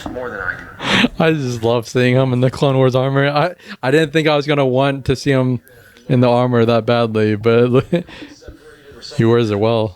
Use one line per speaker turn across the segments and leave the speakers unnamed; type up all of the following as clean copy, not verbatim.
more than I do.
I just love seeing him in the Clone Wars armor. I didn't think I was gonna want to see him in the armor that badly, but he wears it well.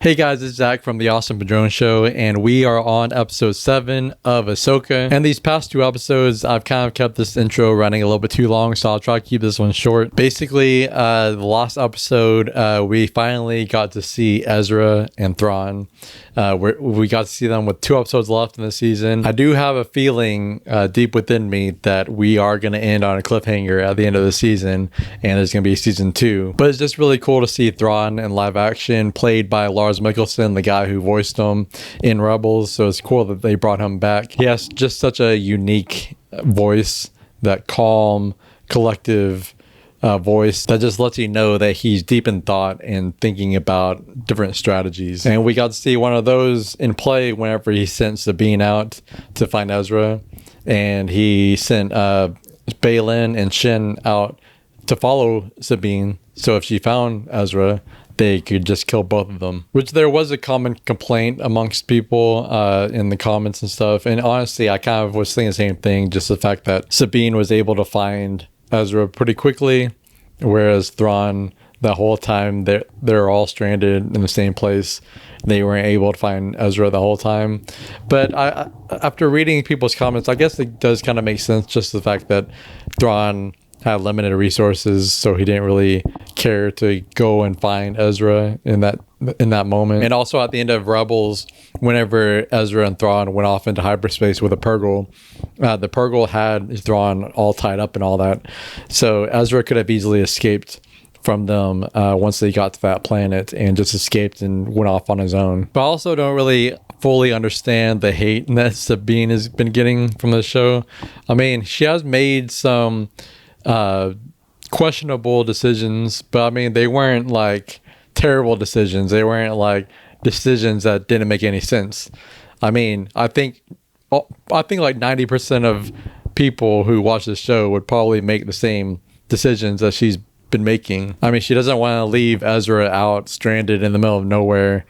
Hey guys, it's Zach from the Awesome Padrone Show, and we are on episode 7 of Ahsoka. And these past 2 episodes, I've kind of kept this intro running a little bit too long, so I'll try to keep this one short. Basically, the last episode, we finally got to see Ezra and Thrawn. We got to see them with 2 episodes left in the season. I do have a feeling deep within me that we are going to end on a cliffhanger at the end of the season, and there's going to be season 2. But it's just really cool to see Thrawn in live action, played by Lars Mikkelsen, the guy who voiced him in Rebels. So it's cool that they brought him back. He has just such a unique voice, that calm, collective voice that just lets you know that he's deep in thought and thinking about different strategies. And we got to see one of those in play whenever he sent Sabine out to find Ezra, and he sent Baylan and Shin out to follow Sabine, so if she found Ezra, they could just kill both of them. Which there was a common complaint amongst people in the comments and stuff, and honestly I kind of was thinking the same thing, just the fact that Sabine was able to find Ezra pretty quickly, whereas Thrawn, the whole time they're all stranded in the same place. They weren't able to find Ezra the whole time. But I after reading people's comments, I guess it does kind of make sense, just the fact that Thrawn had limited resources, so he didn't really care to go and find Ezra in that moment. And also at the end of Rebels, whenever Ezra and Thrawn went off into hyperspace with a Purgle, the Purgle had Thrawn all tied up and all that, so Ezra could have easily escaped from them once they got to that planet, and just escaped and went off on his own. But I also don't really fully understand the hate that Sabine has been getting from the show. I mean, she has made some questionable decisions, but I mean, they weren't like terrible decisions. They weren't like decisions that didn't make any sense. I mean, I think like 90% of people who watch this show would probably make the same decisions that she's been making. I mean, she doesn't want to leave Ezra out stranded in the middle of nowhere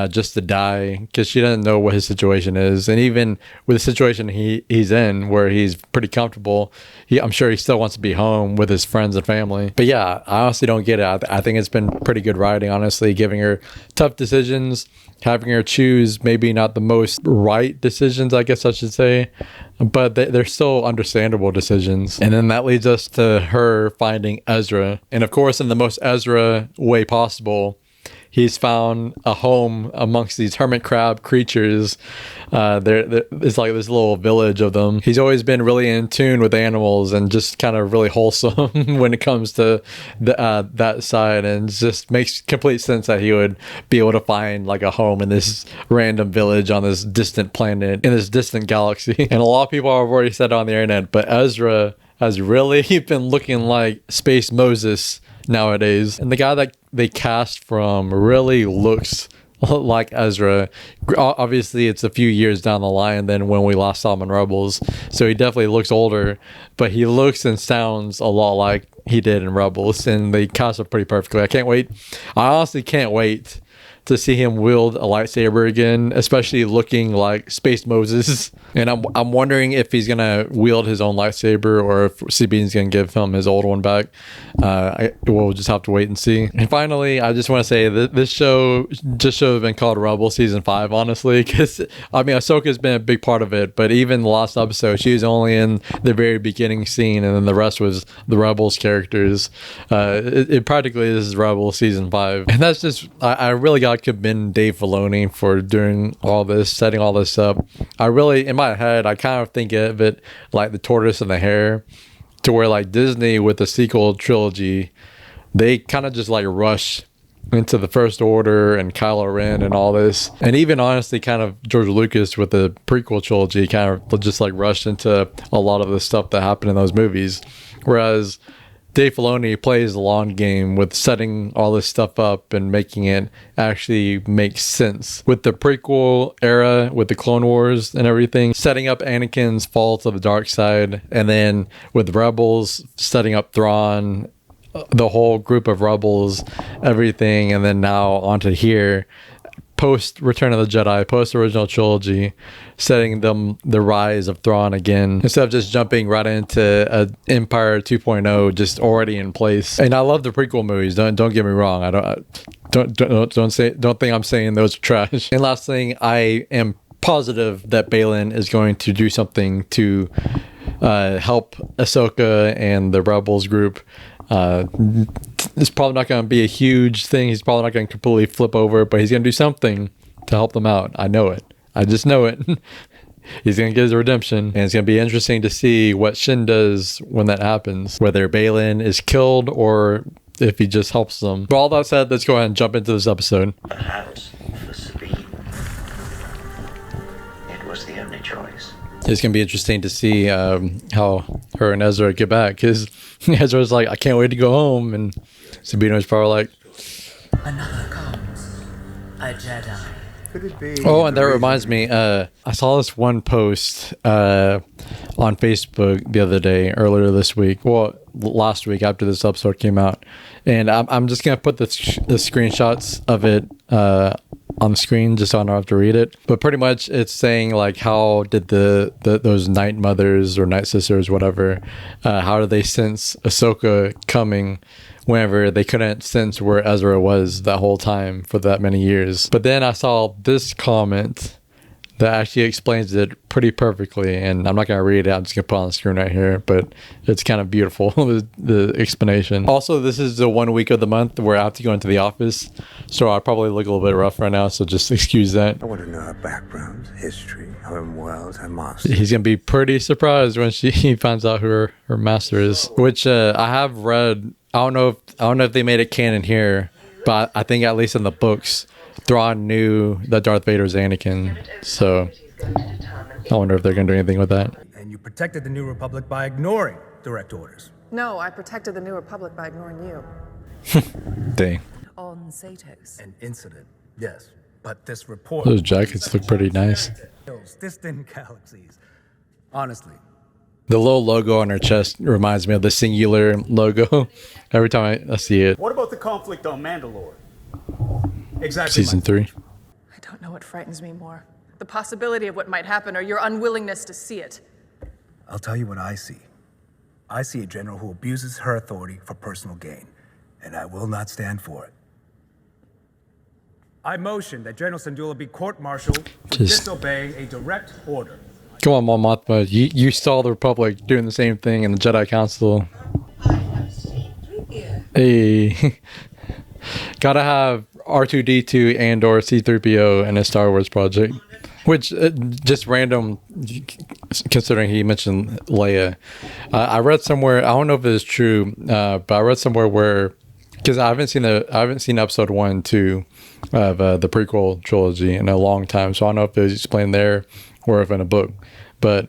just to die, because she doesn't know what his situation is. And even with the situation he's in, where he's pretty comfortable, I'm sure he still wants to be home with his friends and family. But yeah, I honestly don't get it. I think it's been pretty good writing, honestly, giving her tough decisions, having her choose maybe not the most right decisions, I guess I should say, but they're still understandable decisions. And then that leads us to her finding Ezra. And of course, in the most Ezra way possible, he's found a home amongst these hermit crab creatures. It's like this little village of them. He's always been really in tune with animals and just kind of really wholesome when it comes to that side. And it just makes complete sense that he would be able to find like a home in this random village on this distant planet, in this distant galaxy. And a lot of people have already said on the internet, but Ezra has really been looking like Space Moses nowadays. And the guy that they cast from really looks like Ezra. Obviously, it's a few years down the line than when we last saw him in Rebels, so he definitely looks older, but he looks and sounds a lot like he did in Rebels, and they cast him pretty perfectly. I honestly can't wait to see him wield a lightsaber again, especially looking like Space Moses. And I'm wondering if he's gonna wield his own lightsaber, or if Sabine's gonna give him his old one back. We'll just have to wait and see. And finally, I just want to say that this show just should have been called Rebel Season 5, honestly, because I mean, Ahsoka's been a big part of it, but even the last episode, she was only in the very beginning scene, and then the rest was the Rebels characters. It practically is Rebel Season 5. And that's just, I really got to commend Dave Filoni for doing all this, setting all this up. I really, in my head, I kind of think of it like the tortoise and the hare, to where like Disney with the sequel trilogy, they kind of just like rush into the First Order and Kylo Ren and all this. And even honestly, kind of George Lucas with the prequel trilogy kind of just like rushed into a lot of the stuff that happened in those movies. Whereas Dave Filoni plays the long game with setting all this stuff up and making it actually make sense. With the prequel era, with the Clone Wars and everything, setting up Anakin's fall to the dark side, and then with Rebels, setting up Thrawn, the whole group of rebels, everything, and then now onto here, post Return of the Jedi, post original trilogy, setting them the rise of Thrawn again, instead of just jumping right into Empire 2.0 just already in place. And I love the prequel movies. Don't get me wrong. Don't think I'm saying those are trash. And last thing, I am positive that Baylan is going to do something to help Ahsoka and the Rebels group. It's probably not going to be a huge thing. He's probably not going to completely flip over, but he's going to do something to help them out. I know it. I just know it. He's going to get his redemption, and it's going to be interesting to see what Shin does when that happens, whether Baylan is killed or if he just helps them. But all that said, let's go ahead and jump into this episode.
Perhaps for Sabine, it was the only choice.
It's going to be interesting to see how her and Ezra get back, because Ezra's like, I can't wait to go home, and Sabine was probably like,
another comes, a Jedi.
Could it be?
Oh, and that reminds me, I saw this one post on Facebook the other day, earlier this week. Well, last week after this episode came out. And I'm just going to put the screenshots of it on the screen just so I don't have to read it. But pretty much it's saying like, how did those Night Mothers or Night Sisters, whatever, how did they sense Ahsoka coming whenever they couldn't sense where Ezra was that whole time for that many years? But then I saw this comment that actually explains it pretty perfectly, and I'm not going to read it. I'm just going to put it on the screen right here, but it's kind of beautiful, the explanation. Also, this is the 1 week of the month where I have to go into the office, so I probably look a little bit rough right now, so just excuse that.
I want to know her background, history, her world, her master.
He's going to be pretty surprised when he finds out who her master is, which I have read. I don't know if they made it canon here, but I think at least in the books, Thrawn knew that Darth Vader was Anakin, so I wonder if they're going to do anything with that.
And you protected the New Republic by ignoring direct orders.
No, I protected the New Republic by ignoring you.
Dang.
On Satos.
An incident, yes. But this report...
Those jackets look pretty nice.
Distant galaxies. Honestly.
The little logo on her chest reminds me of the Singular logo every time I see it.
What about the conflict on Mandalore?
Exactly.
Season 3.
I don't know what frightens me more. The possibility of what might happen or your unwillingness to see it.
I'll tell you what I see. I see a general who abuses her authority for personal gain, and I will not stand for it. I motion that General Syndulla be court-martialed for disobeying a direct order.
Come on, Mon Mothma. You saw the Republic doing the same thing in the Jedi Council. Hey. Gotta have R2-D2 and or C-3PO in a Star Wars project. Which, just random, considering he mentioned Leia. I read somewhere, I don't know if it's true, but I read somewhere where, because I haven't seen episode 1 and 2 of the prequel trilogy in a long time, so I don't know if it was explained there or if in a book. But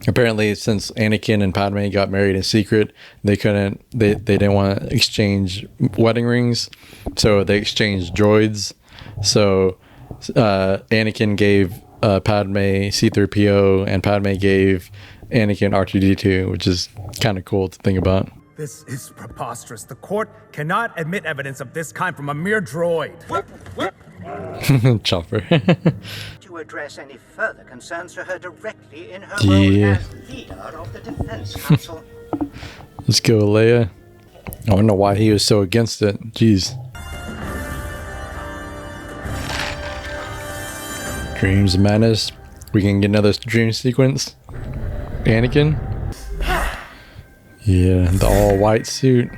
apparently, since Anakin and Padme got married in secret, they didn't want to exchange wedding rings, so they exchanged droids. So Anakin gave Padme C-3PO, and Padme gave Anakin R2-D2, which is kind of cool to think about.
This is preposterous. The court cannot admit evidence of this kind from a mere droid.
Chopper.
To address any further concerns to her directly in her
Yeah.
role as leader of the Defense Council.
Let's go, Leia. I don't know why he was so against it. Jeez. Dreams of Madness. We can get another dream sequence. Anakin. Yeah, the all-white suit.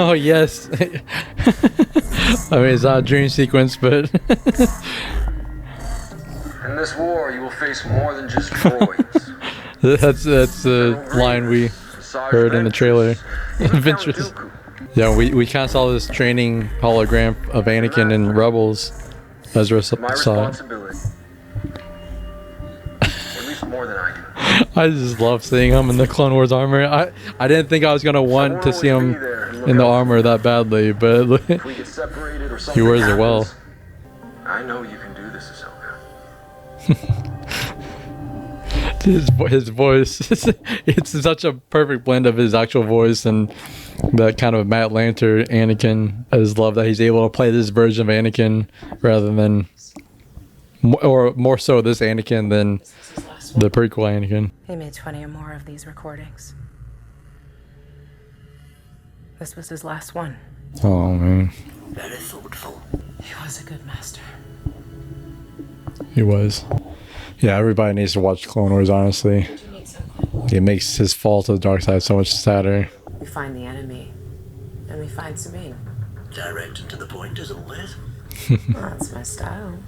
Oh, yes. I mean, it's not a dream sequence, but...
In this war, you will face more than just droids.
that's the line we heard in the trailer. Adventures. Yeah, we kind of saw this training hologram of Anakin in Rebels. Ezra saw it.
Responsibility. At least more than I do.
I just love seeing him in the Clone Wars armor. I didn't think I was gonna want to see him in the armor that badly, but
If we get separated or
he
something
wears it
happens,
well.
I know you can do this, Ahsoka.
his voice. It's such a perfect blend of his actual voice and that kind of Matt Lanter Anakin. I just love that he's able to play this version of Anakin rather than, or more so this Anakin than the prequel Anakin.
He made 20 or more of these recordings. This was his last one.
Oh man,
Very thoughtful.
He was a good master.
he was. Yeah, everybody needs to watch Clone Wars. Honestly, it makes his fall to the dark side so much sadder.
We find the enemy, and we find Sabine.
Direct and to the point, as always.
Well, that's my style.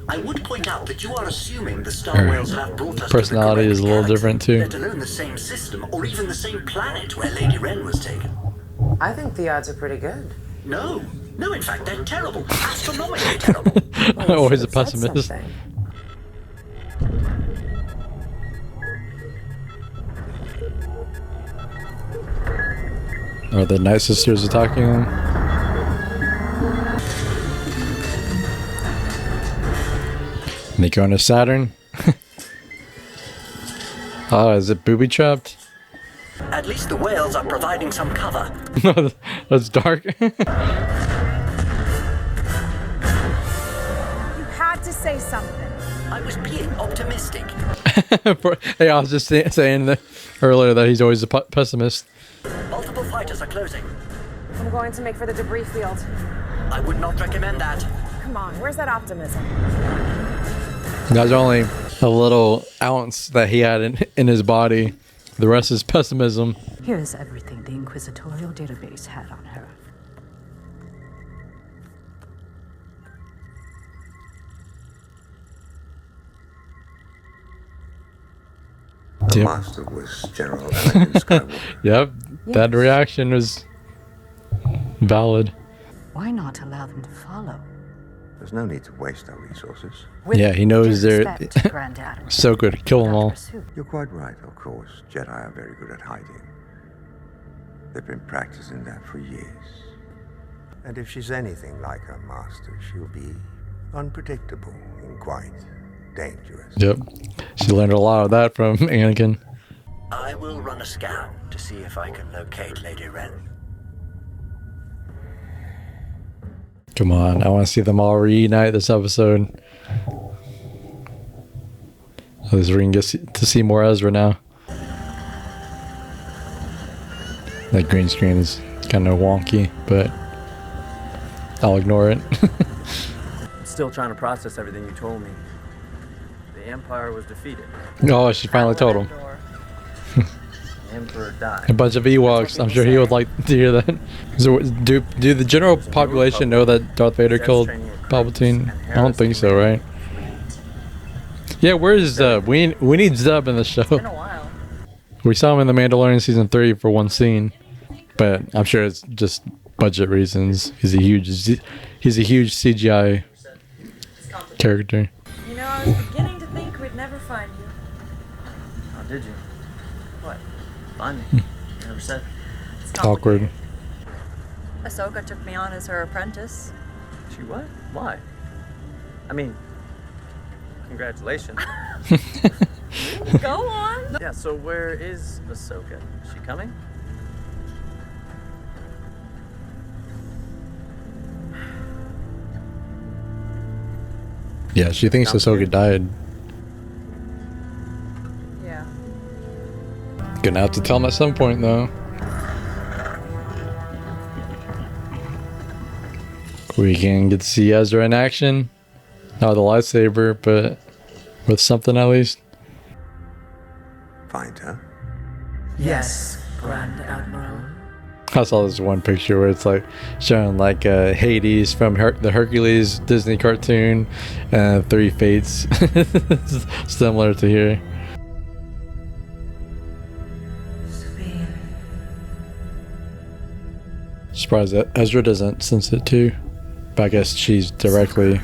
I would point out that you are assuming the Star Whales have brought us
Personality
to the
is a little
galaxy,
different, too.
let alone the same system or even the same planet where Lady Wren was taken.
I think the odds are pretty good.
No, in fact, they're terrible. Astronomically terrible.
Well, you
Always a
should have said
pessimist.
something.
Are the Night Sisters attacking him? They going to Saturn? Oh, is it booby trapped?
At least the whales are providing some cover.
That's dark.
You had to say something.
I was being optimistic.
Hey, I was just saying that earlier that he's always a pessimist.
Multiple fighters are closing.
I'm going to make for the debris field.
I would not recommend that.
Come on, where's that optimism?
There's only a little ounce that he had in his body. The rest is pessimism.
Here is everything the Inquisitorial database had on her.
The
Yep.
master was General Anakin Skywalker.
Yep, that reaction was valid.
Why not allow them to follow?
There's no need to waste our resources.
With
Yeah, he knows
due
they're
respect, Grand Admiral.
so good to kill them all.
Pursuit.
You're quite right, of course. Jedi are very good at hiding. They've been practicing that for years. And if she's anything like her master, she'll be unpredictable and quite dangerous.
Yep, she learned a lot of that from Anakin.
I will run a scan to see if I can locate Lady Wren.
Come on, I want to see them all reunite this episode. At least we can get to see more Ezra now. That green screen is kind of wonky, but I'll ignore it.
I'm still trying to process everything you told me. The Empire was defeated.
Oh, she finally told him.
The Emperor died.
A bunch of Ewoks. I'm sure he would like to hear that. So, do the general population know that Darth Vader killed Palpatine? I don't think so, right? Yeah, where's Zub? We need Zub in the show.
Been a while.
We saw him in The Mandalorian season 3 for one scene, but I'm sure it's just budget reasons. He's a huge CGI character.
You know, I was beginning to think we'd never find you.
Oh, did you? What? Find me. You never said.
Awkward.
Ahsoka took me on as her apprentice.
She what? Why? I mean, congratulations.
Go on.
Yeah, so where is Ahsoka? Is she coming?
Yeah, she thinks Ahsoka died.
Yeah.
Gonna have to tell him at some point, though. We can get to see Ezra in action. Not with a lightsaber, but with something at least.
Find her.
Yes, Grand Admiral.
I saw this one picture where it's like showing like Hades from the Hercules Disney cartoon, Three Fates, similar to here.
Sabine.
Surprised that Ezra doesn't sense it too, but I guess she's directly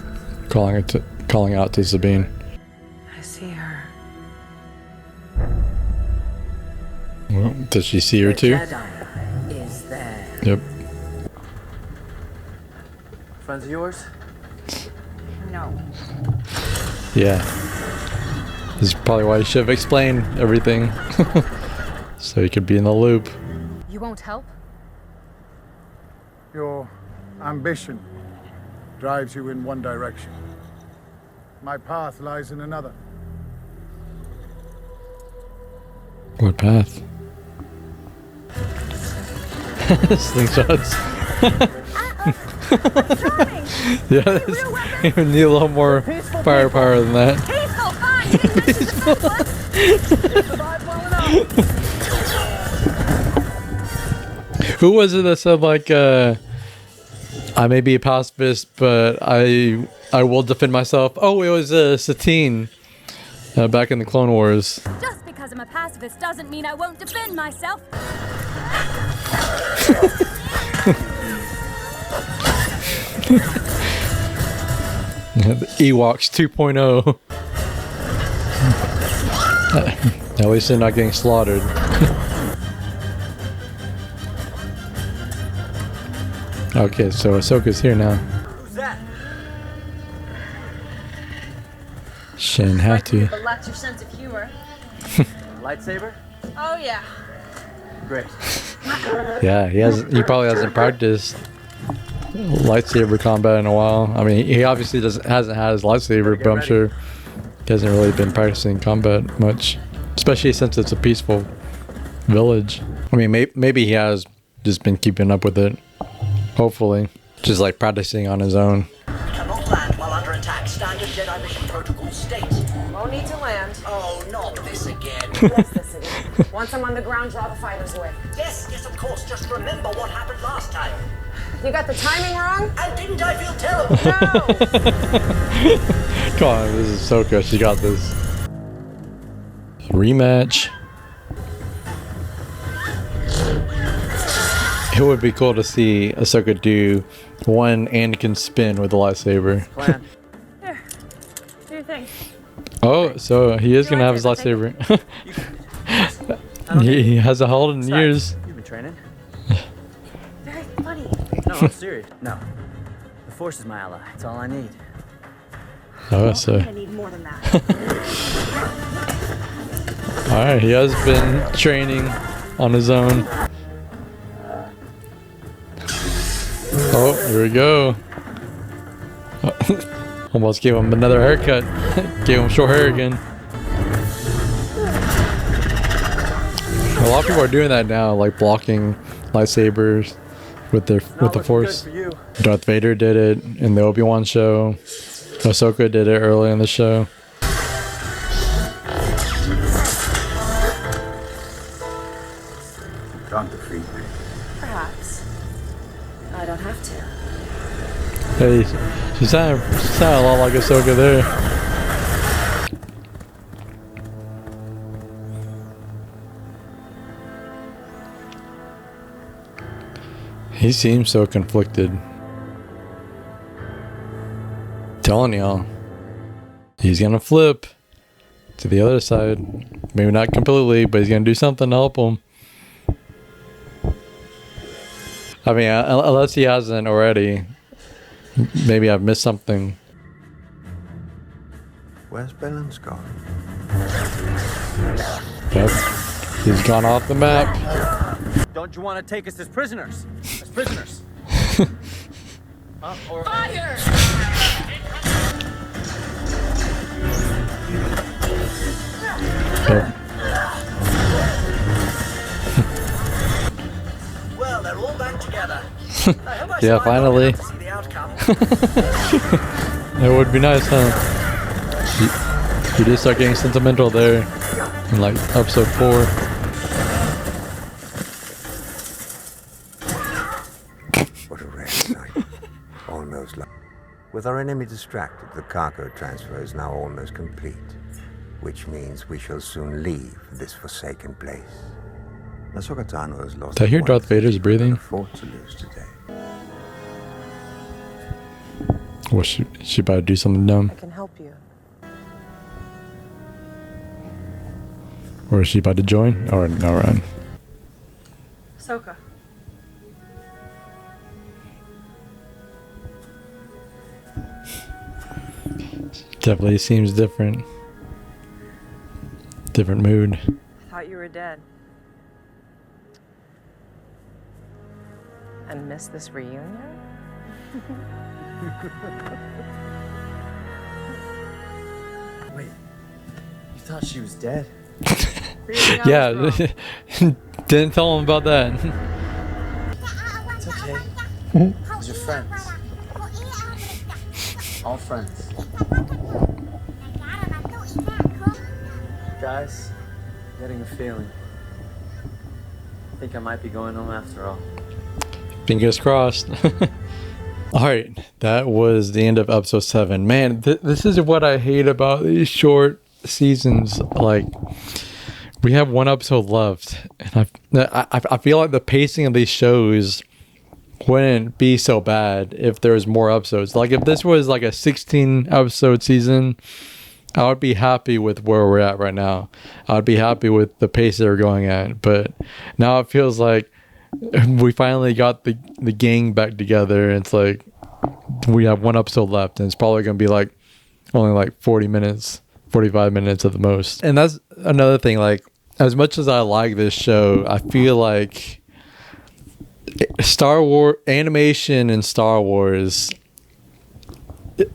calling out to Sabine.
I see her.
Well, does she see her
The
too?
Jedi is there.
Yep.
Friends of yours?
No.
Yeah. This is probably why he should have explained everything. So he could be in the loop.
You won't help?
Your ambition drives you in one direction. My path lies in another.
What path? Slingshots. Yeah, even need a little more firepower than that. Who was it that said like, I may be a pacifist, but I will defend myself? Oh, it was Satine back in the Clone Wars.
Just because I'm a pacifist doesn't mean I won't defend myself.
The Ewoks 2.0. At least they're not getting slaughtered. Okay, so Ahsoka's here now.
Who's that?
Shin Hati.
But lacks your sense of humor.
Lightsaber?
Oh yeah.
Great.
Yeah, he probably hasn't practiced lightsaber combat in a while. I mean, he obviously hasn't had his lightsaber, but I'm sure he hasn't really been practicing combat much, especially since it's a peaceful village. I mean, maybe he has just been keeping up with it. Hopefully, just like practicing on his own.
Cannot land while under attack. Standard Jedi mission protocol states.
Won't need to land.
Oh, not this again.
Yes, this again. Once I'm on the ground, draw the fighters away.
Yes, of course. Just remember what happened last time.
You got the timing wrong?
And didn't I feel terrible?
No!
Come on, this is Ahsoka. She got this. Rematch. It would be cool to see Ahsoka do one Anakin spin with the lightsaber.
Plan.
Here. Do your thing.
Oh, so he is gonna have his lightsaber. He hasn't held it in years.
You've been training.
Very funny.
No, I'm serious. No. The Force is my ally. It's all I need.
Oh, so.
I need more than that.
Alright, he has been training on his own. Oh, here we go. Almost gave him another haircut. Gave him short hair again. A lot of people are doing that now, like blocking lightsabers with the Force. Darth Vader did it in the Obi-Wan show. Ahsoka did it early in the show.
Can't defeat me.
Perhaps. I don't have to.
Hey, she sounded a lot like Ahsoka there. He seems so conflicted. Telling y'all, he's gonna flip to the other side. Maybe not completely, but he's gonna do something to help him. I mean, unless he hasn't already. Maybe I've missed something.
Where's Belen's gone?
Yep. He's gone off the map.
Don't you want to take us as prisoners? As prisoners?
Fire!
Yep.
Well, they're all back together.
Yeah, finally. It would be nice, huh? You did start getting sentimental there in like episode 4.
What a rare sight. Almost like... With our enemy distracted, the cargo transfer is now almost complete. Which means we shall soon leave this forsaken place. Ahsoka Tano has lost...
Did I hear Darth Vader's breathing?
...fought to lose today.
Was she about to do something dumb?
I can help you.
Or is she about to join? Or no, run.
Ahsoka.
Definitely seems different. different mood.
I thought you were dead. And miss this reunion?
Wait, you thought she was dead?
Yeah, didn't tell him about that.
It's okay. These are friends. All friends. Guys, I'm getting a feeling. I think I might be going home after all.
Fingers crossed. All right, that was the end of episode 7. Man, this is what I hate about these short seasons. Like, we have one episode left, and I feel like the pacing of these shows wouldn't be so bad if there was more episodes. Like, if this was like a 16 episode season, I would be happy with where we're at right now. I would be happy with the pace they're going at. But now it feels like we finally got the gang back together. It's like we have one episode left, and it's probably going to be like only like 40 minutes, 45 minutes at the most. And that's another thing. Like, as much as I like this show, I feel like Star Wars animation and Star Wars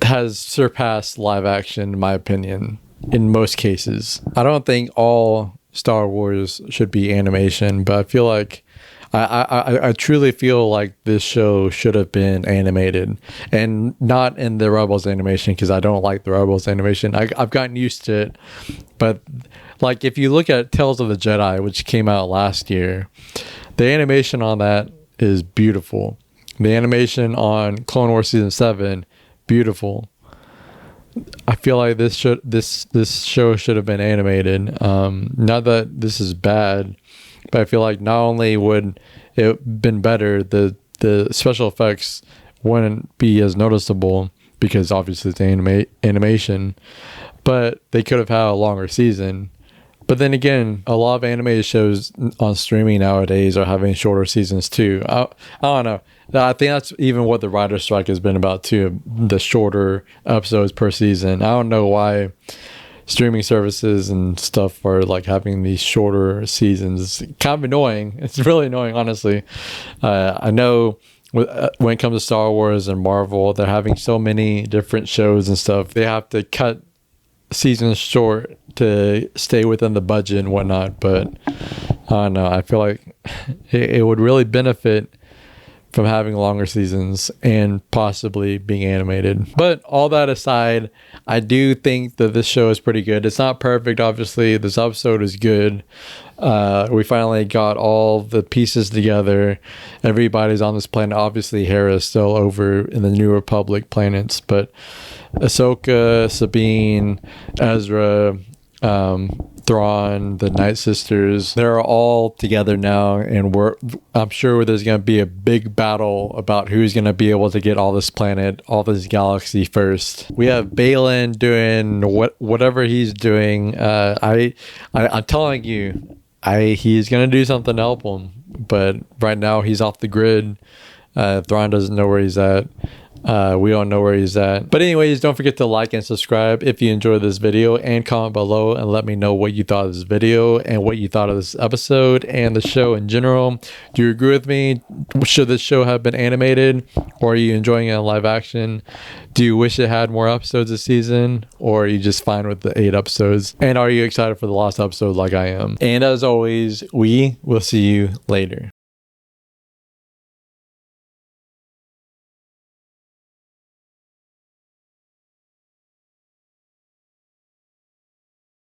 has surpassed live action, in my opinion, in most cases. I don't think all Star Wars should be animation, but I feel like I truly feel like this show should have been animated, and not in the Rebels animation, because I don't like the Rebels animation. I've gotten used to it, but like if you look at Tales of the Jedi, which came out last year, the animation on that is beautiful. The animation on Clone Wars Season 7, beautiful. I feel like this show should have been animated. Not that this is bad, but I feel like not only would it been better, the special effects wouldn't be as noticeable because obviously it's animation, but they could have had a longer season. But then again, a lot of animated shows on streaming nowadays are having shorter seasons too. I don't know. I think that's even what the writer's strike has been about too, the shorter episodes per season. I don't know why streaming services and stuff are like having these shorter seasons. It's kind of annoying. It's really annoying, honestly. I know when it comes to Star Wars and Marvel, they're having so many different shows and stuff. They have to cut seasons short to stay within the budget and whatnot. But I don't know. I feel like it would really benefit from having longer seasons and possibly being animated. But all that aside, I do think that this show is pretty good. It's not perfect, obviously. This episode is good. We finally got all the pieces together. Everybody's on this planet. Obviously, Hera's still over in the New Republic planets, but Ahsoka, Sabine, Ezra, Thrawn, the Night Sisters, they're all together now, and I'm sure there's going to be a big battle about who's going to be able to get all this planet, all this galaxy first. We have Balin doing whatever he's doing. I'm telling you, he's going to do something to help him, but right now he's off the grid. Thrawn doesn't know where he's at. We don't know where he's at. But anyways, don't forget to like and subscribe if you enjoyed this video, and comment below and let me know what you thought of this video and what you thought of this episode and the show in general. Do you agree with me? Should this show have been animated, or are you enjoying it in live action? Do you wish it had more episodes this season, or are you just fine with the 8 episodes? And are you excited for the last episode like I am? And as always, we will see you later.